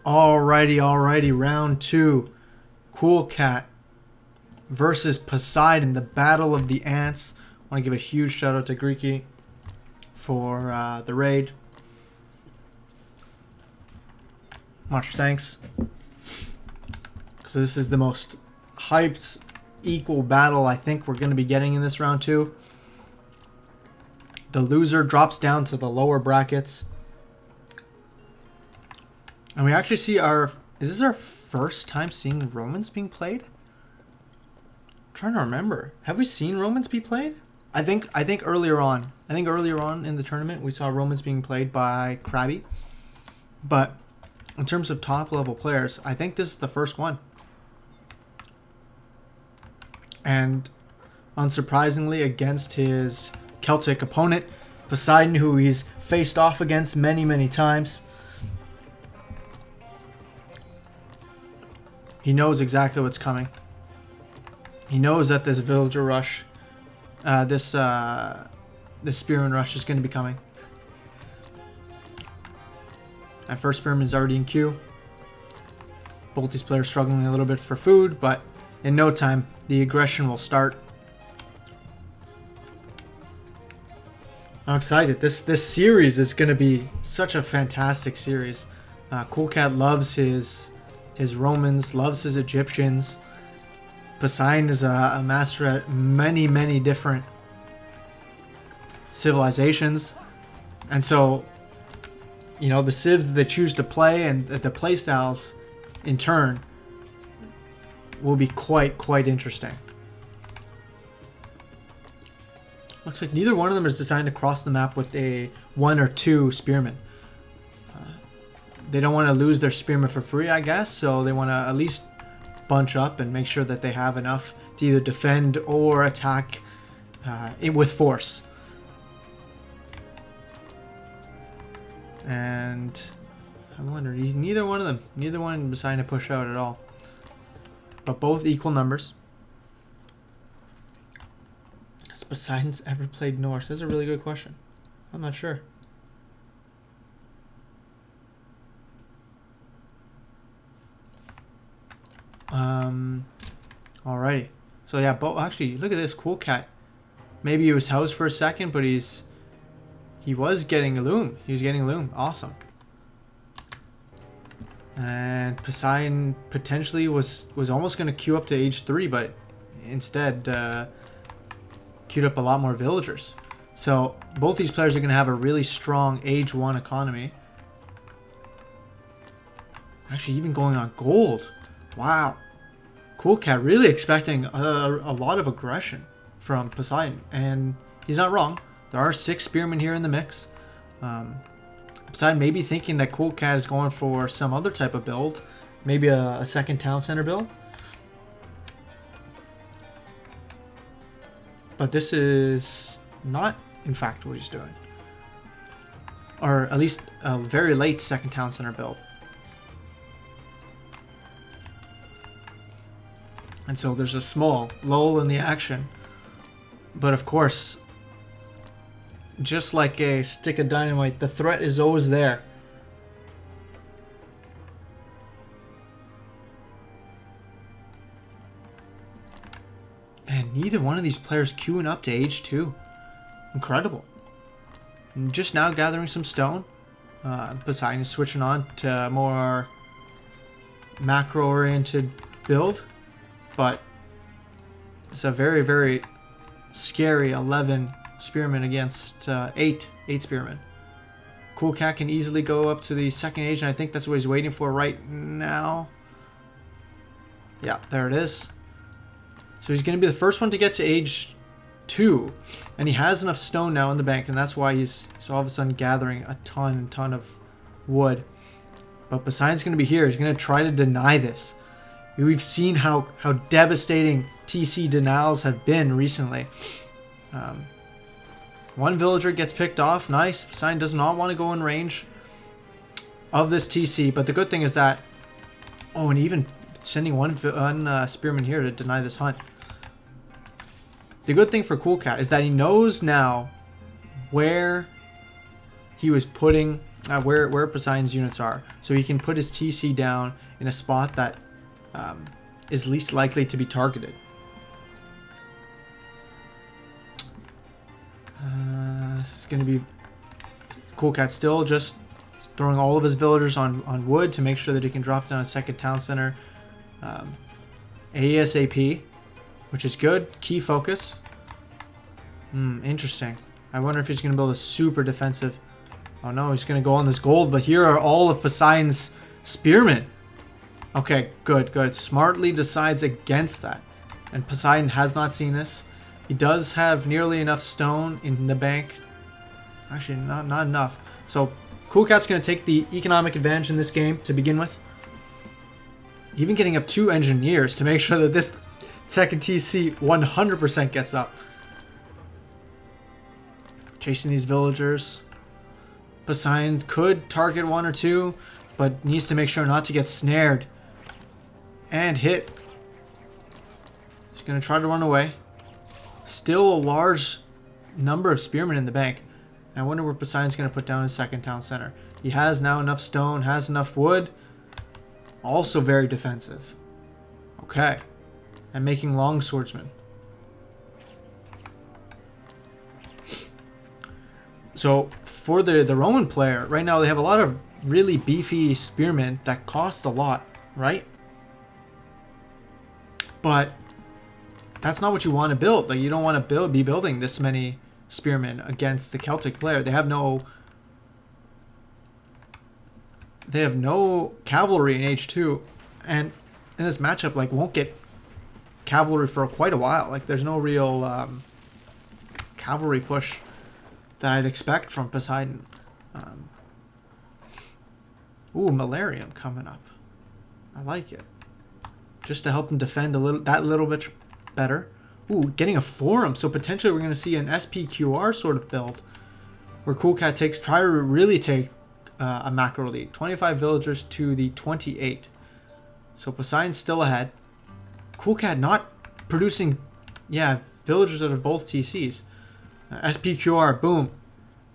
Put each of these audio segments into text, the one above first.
Alrighty, round two. Cool Cat versus Poseidon, the Battle of the Ants. I want to give a huge shout out to Greeky for the raid. Much thanks. Because this is the most hyped equal battle I think we're going to be getting in this round two. The loser drops down to the lower brackets. And we actually see is this our first time seeing Romans being played? I'm trying to remember. Have we seen Romans be played? I think earlier on. I think earlier on in the tournament we saw Romans being played by Krabby. But in terms of top level players, I think this is the first one. And unsurprisingly, against his Celtic opponent, Poseidon, who he's faced off against many times. He knows exactly what's coming. He knows that this villager rush, this spearman rush is going to be coming. And first spearman is already in queue. Both these players struggling a little bit for food, but in no time, the aggression will start. I'm excited. This series is going to be such a fantastic series. Cool Cat loves his Romans, loves his Egyptians. Poseidon is a master at many different civilizations. And so, you know, the civs that they choose to play and the playstyles in turn will be quite interesting. Looks like neither one of them is designed to cross the map with a 1 or 2 spearmen. They don't want to lose their spearmen for free, I guess, so they want to at least bunch up and make sure that they have enough to either defend or attack with force. And I wonder, neither one deciding to push out at all. But both equal numbers. Has Poseidon's ever played Norse? That's a really good question. I'm not sure. Alrighty. So yeah, actually, look at this. Cool Cat. Maybe he was housed for a second, but he was getting a loom. He was getting a loom. Awesome. And Poseidon potentially was almost going to queue up to age 3, but instead queued up a lot more villagers. So both these players are going to have a really strong age 1 economy. Actually, even going on gold. Wow. Cool Cat really expecting a lot of aggression from Poseidon. And he's not wrong. There are 6 spearmen here in the mix. Poseidon may be thinking that Cool Cat is going for some other type of build. Maybe a second town center build. But this is not, in fact, what he's doing. Or at least a very late second town center build. And so there's a small lull in the action. But of course, just like a stick of dynamite, the threat is always there. And neither one of these players queuing up to age 2. Incredible. And just now gathering some stone. Poseidon is switching on to a more macro-oriented build. But it's a very scary 11 spearmen against 8 spearmen. Cool Cat can easily go up to the second age, and I think that's what he's waiting for right now. Yeah, there it is. So he's going to be the first one to get to age 2, and he has enough stone now in the bank, and that's why he's all of a sudden gathering a ton of wood. But Poseidon's going to be here. He's going to try to deny this. We've seen how devastating TC denials have been recently. One villager gets picked off. Nice. Poseidon does not want to go in range of this TC. But the good thing is that... Oh, and even sending one spearman here to deny this hunt. The good thing for Cool Cat is that he knows now where he was putting where Poseidon's units are, so he can put his TC down in a spot that is least likely to be targeted. This is going to be Cool Cat still just throwing all of his villagers on wood to make sure that he can drop down a second town center ASAP, which is good. Key focus. Interesting. I wonder if he's going to build a super defensive. Oh no, he's going to go on this gold, but here are all of Poseidon's spearmen. Okay, good, good. Smartly decides against that. And Poseidon has not seen this. He does have nearly enough stone in the bank. Actually, not enough. So, Cool Cat's going to take the economic advantage in this game to begin with. Even getting up 2 engineers to make sure that this second TC 100% gets up. Chasing these villagers. Poseidon could target 1 or 2, but needs to make sure not to get snared. And hit. He's going to try to run away. Still a large number of spearmen in the bank. And I wonder where Poseidon's going to put down his second town center. He has now enough stone, has enough wood. Also very defensive. Okay. And making long swordsmen. So for the Roman player, right now they have a lot of really beefy spearmen that cost a lot, right? But that's not what you want to build. Like, you don't want to be building this many spearmen against the Celtic player. They have no cavalry in H2, and in this matchup, like, won't get cavalry for quite a while. Like, there's no real cavalry push that I'd expect from Poseidon. Ooh, Malarium coming up. I like it. Just to help him defend that little bit better. Ooh, getting a forum. So potentially we're going to see an SPQR sort of build where Cool Cat try to really take a macro lead. 25 villagers to the 28. So Poseidon's still ahead. Cool Cat not producing, villagers that are both TCs. SPQR, boom.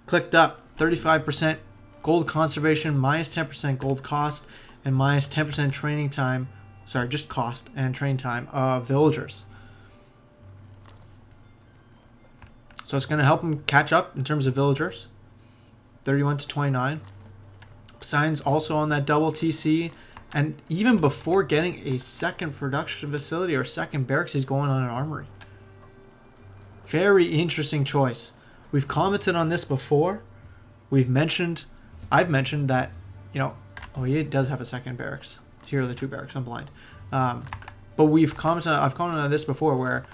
Clicked up. 35% gold conservation, minus 10% gold cost, and minus 10% training time. Sorry, just cost and train time of villagers. So it's going to help him catch up in terms of villagers. 31 to 29. Poseidon's also on that double TC. And even before getting a second production facility or second barracks, he's going on an armory. Very interesting choice. We've commented on this before. I've mentioned that, oh, he does have a second barracks. Here are the 2 barracks. I'm blind. But I've commented on this before where,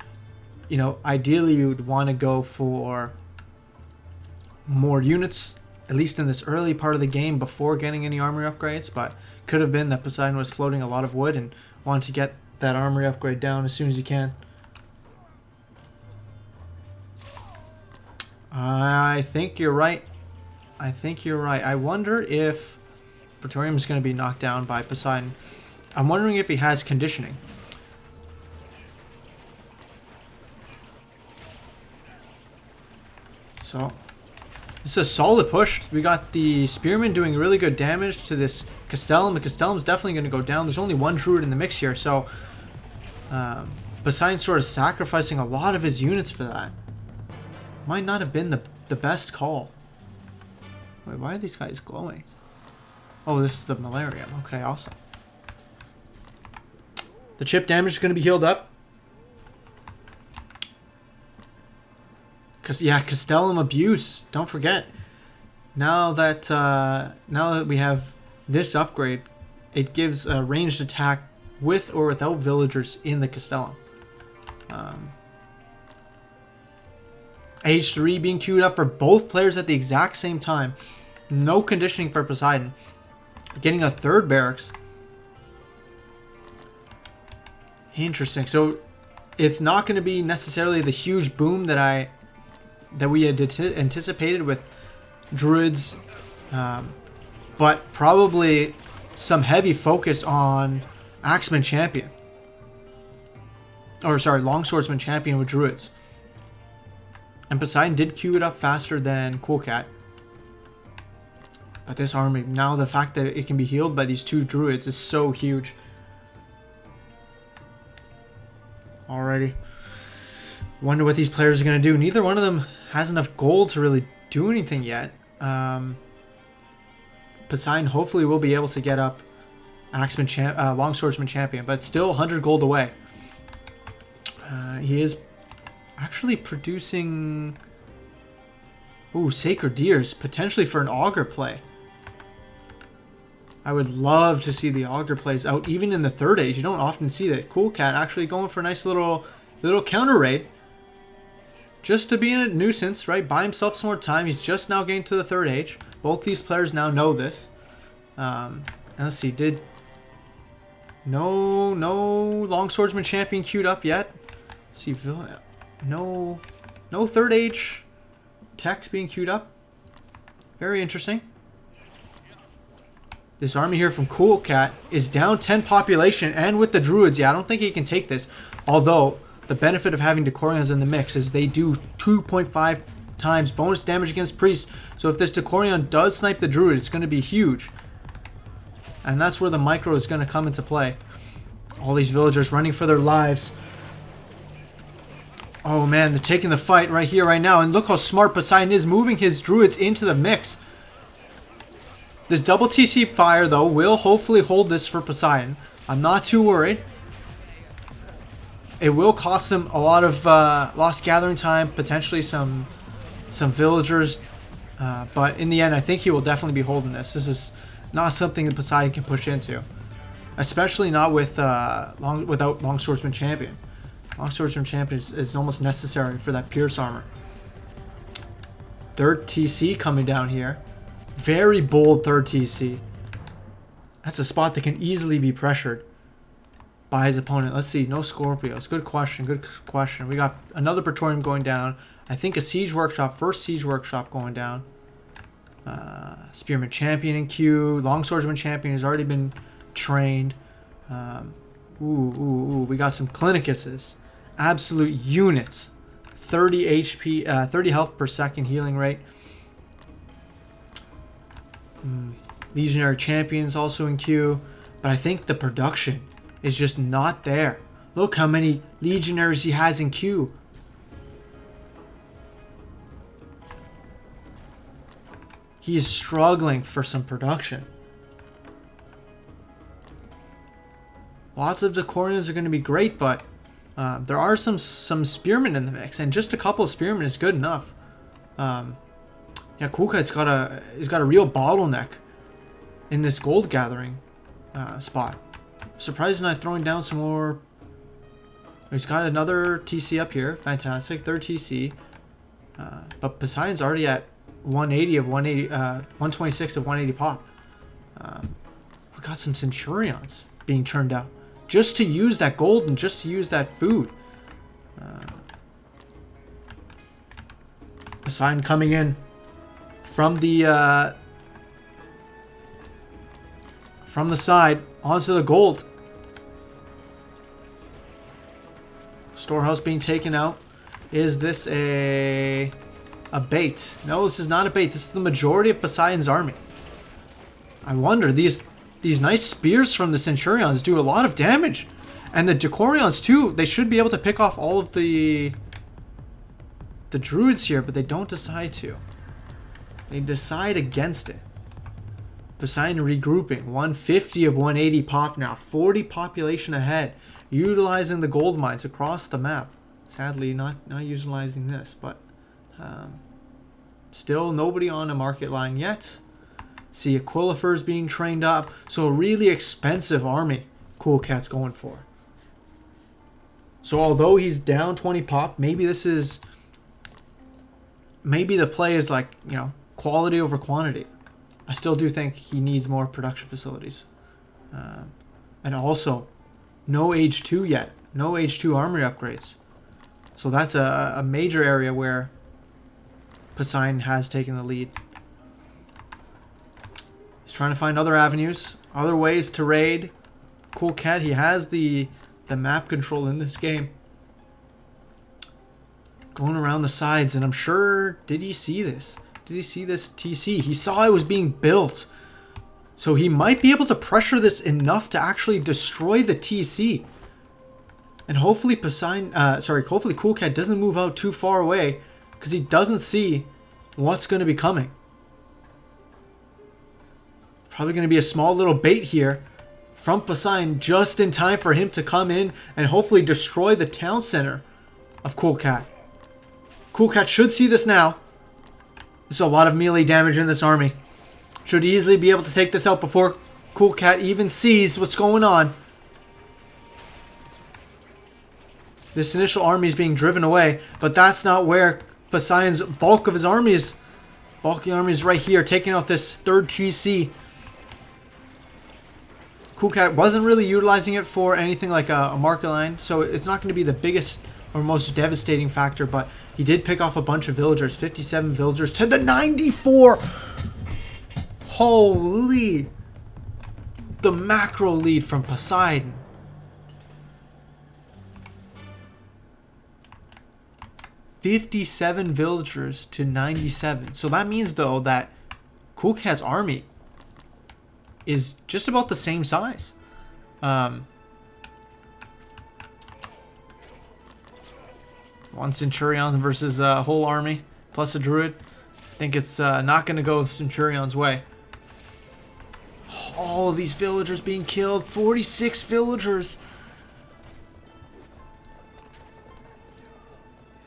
ideally you'd want to go for more units, at least in this early part of the game before getting any armory upgrades. But could have been that Poseidon was floating a lot of wood and wanted to get that armory upgrade down as soon as he can. I think you're right. I wonder if Praetorium is going to be knocked down by Poseidon. I'm wondering if he has conditioning. So, it's a solid push. We got the Spearman doing really good damage to this Castellum. The Castellum's definitely going to go down. There's only 1 Druid in the mix here, so Poseidon's sort of sacrificing a lot of his units for that. Might not have been the best call. Wait, why are these guys glowing? Oh, this is the Malarium. Okay, awesome. The chip damage is going to be healed up. Castellum abuse. Don't forget. Now that we have this upgrade, it gives a ranged attack with or without villagers in the Castellum. H3 being queued up for both players at the exact same time. No conditioning for Poseidon. Getting a 3rd barracks. Interesting. So it's not going to be necessarily the huge boom that we had anticipated with Druids, but probably some heavy focus on Axeman Champion. Or sorry, Longswordsman Champion with Druids. And Poseidon did queue it up faster than Cool Cat. But this army, now the fact that it can be healed by these 2 druids is so huge. Alrighty. Wonder what these players are going to do. Neither one of them has enough gold to really do anything yet. Poseidon hopefully will be able to get up Longswordsman Champion, but still 100 gold away. He is actually producing... Ooh, Sacred Deers, potentially for an Augur play. I would love to see the Augur plays out, even in the 3rd age. You don't often see that. Cool Cat actually going for a nice little counter raid. Just to be a nuisance, right? Buy himself some more time. He's just now getting to the 3rd age. Both these players now know this. And let's see, no Longswordsman Champion queued up yet. Let's see, no 3rd age tech being queued up. Very interesting. This army here from Cool Cat is down 10 population, and with the druids, yeah, I don't think he can take this. Although, the benefit of having Decorions in the mix is they do 2.5 times bonus damage against priests. So if this Decorion does snipe the druid, it's going to be huge. And that's where the micro is going to come into play. All these villagers running for their lives. Oh man, they're taking the fight right here, right now. And look how smart Poseidon is, moving his druids into the mix. This double TC fire, though, will hopefully hold this for Poseidon. I'm not too worried. It will cost him a lot of lost gathering time, potentially some villagers. But in the end, I think he will definitely be holding this. This is not something that Poseidon can push into. Especially not with without Longswordsman Champion. Longswordsman Champion is almost necessary for that Pierce armor. 3rd TC coming down here. Very bold 3rd TC. That's a spot that can easily be pressured by his opponent. Let's see, no Scorpios. Good question, good question. We got another Praetorium going down. I think a Siege Workshop, first Siege Workshop going down. Spearman Champion in queue. Longswordsman Champion has already been trained. We got some Clinicuses. Absolute units. 30 HP, 30 health per second healing rate. Legionary Champions also in queue. But I think the production is just not there. Look how many Legionaries he has in queue. He is struggling for some production. Lots of Decorions are going to be great, but there are some Spearmen in the mix, and just a couple of Spearmen is good enough. Yeah, Kulka's got a real bottleneck in this gold gathering spot. Surprised he's not throwing down some more. He's got another TC up here, fantastic, 3rd TC. But Poseidon's already at 180 of 180, 126 of 180 pop. We got some Centurions being churned out just to use that gold and just to use that food. Poseidon coming in from the side onto the gold. Storehouse being taken out. Is this a bait? No, this is not a bait. This is the majority of Poseidon's army. I wonder, these nice spears from the Centurions do a lot of damage. And the Decorions too, they should be able to pick off all of the druids here, but they don't decide to. They decide against it. Poseidon regrouping. 150 of 180 pop now. 40 population ahead. Utilizing the gold mines across the map. Sadly, not utilizing this, but still nobody on a market line yet. See Aquilifers being trained up. So a really expensive army Cool Cat's going for. So although he's down 20 pop, maybe this is... Maybe the play is like, you know, quality over quantity. I still do think he needs more production facilities. And also, no Age 2 yet. No Age 2 armory upgrades. So that's a major area where Poseidon has taken the lead. He's trying to find other avenues, other ways to raid. Cool Cat, he has the map control in this game. Going around the sides, and I'm sure, did he see this? did he see this TC? He saw it was being built. So he might be able to pressure this enough to actually destroy the TC. And hopefully hopefully Cool Cat doesn't move out too far away, because he doesn't see what's going to be coming. Probably going to be a small little bait here from Poseidon, just in time for him to come in and hopefully destroy the town center of Cool Cat. Cool Cat should see this now. There's a lot of melee damage in this army. Should easily be able to take this out before Cool Cat even sees what's going on. This initial army is being driven away, but that's not where Poseidon's bulk of his army is. Bulk of the army is right here, taking out this third TC. Cool Cat wasn't really utilizing it for anything like a marker line, so it's not going to be the biggest or most devastating factor, but he did pick off a bunch of villagers. 57 villagers to the 94! Holy! The macro lead from Poseidon. $57 villagers to 97. So that means, though, that Cool Cat's army is just about the same size. One Centurion versus a whole army plus a Druid. I think it's not going to go Centurion's way. All of these villagers being killed. 46 villagers.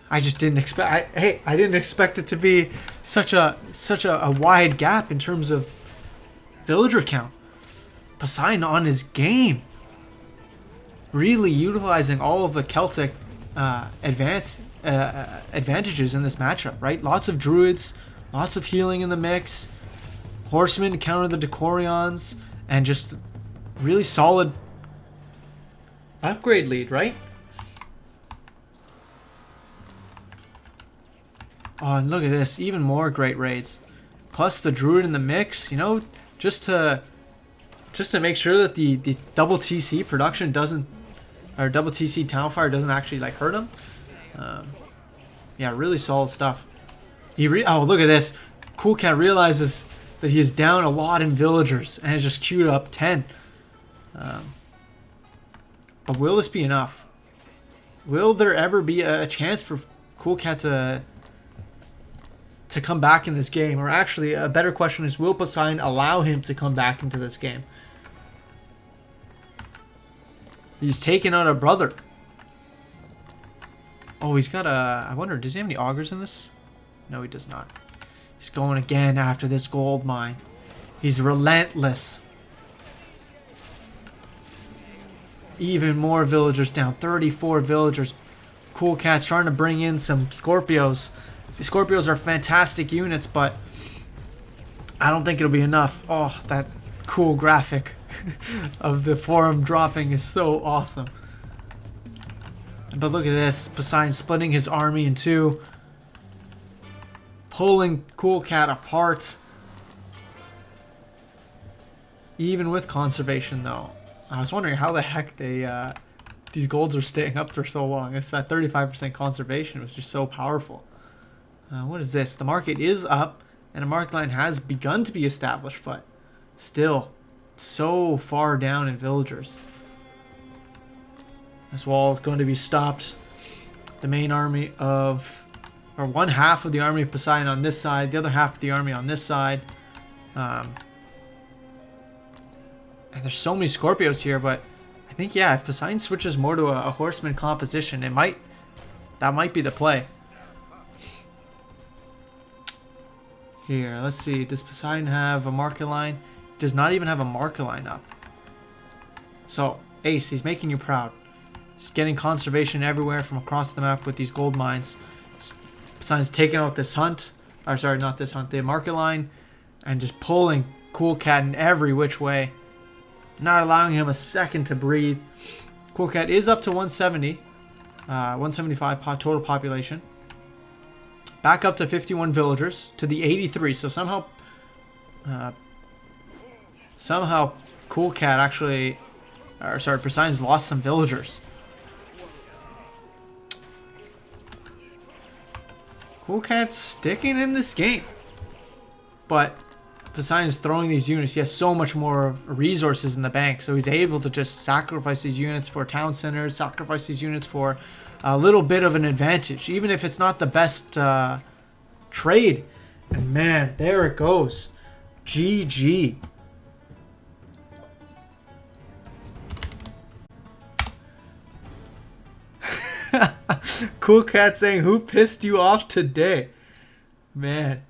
I just didn't expect. I didn't expect it to be such a wide gap in terms of villager count. Poseidon on his game, really utilizing all of the Celtic advantages in this matchup. Right, lots of druids, lots of healing in the mix, horsemen to counter the Decorions, and just really solid upgrade lead. Right. Oh, and look at this. Even more great raids. Plus the Druid in the mix, you know, just to make sure that the double TC production doesn't, or double TC Townfire doesn't actually like hurt him. Yeah, really solid stuff. Oh, look at this. Cool Cat realizes that he is down a lot in villagers and has just queued up 10. But will this be enough? Will there ever be a chance for Cool Cat to come back in this game? Or actually, a better question is, will Poseidon allow him to come back into this game? He's taken out a brother. Oh, he's got a... I wonder, does he have any augers in this? No, he does not. He's going again after this gold mine. He's relentless. Even more villagers down. 34 villagers. Cool Cat's trying to bring in some Scorpios. The Scorpios are fantastic units, but I don't think it'll be enough. Oh, that cool graphic of the forum dropping is so awesome. But look at this. Poseidon splitting his army in two. Pulling Cool Cat apart. Even with conservation, though. I was wondering how the heck these golds are staying up for so long. It's that 35% conservation was just so powerful. What is this? The market is up, and a market line has begun to be established, but still so far down in villagers. This wall is going to be stopped. The main army of, or one half of the army of Poseidon on this side, the other half of the army on this side. And there's so many Scorpios here, but I think, yeah, if Poseidon switches more to a horseman composition, that might be the play. Here, let's see. Does Poseidon have a marker line? Does not even have a marker line up. So, Ace, he's making you proud. He's getting conservation everywhere from across the map with these gold mines. Poseidon's taking out this hunt. Or sorry, not this hunt. The marker line. And just pulling Cool Cat in every which way. Not allowing him a second to breathe. Cool Cat is up to 170. 175 total population. Back up to 51 villagers to the 83. So somehow Cool Cat actually, or sorry, Poseidon's lost some villagers. Cool Cat's sticking in this game. But Poseidon's throwing these units. He has so much more resources in the bank, so he's able to just sacrifice these units for town centers, sacrifice these units for a little bit of an advantage, even if it's not the best trade. And man, there it goes. GG. Cool Cat saying, who pissed you off today? Man.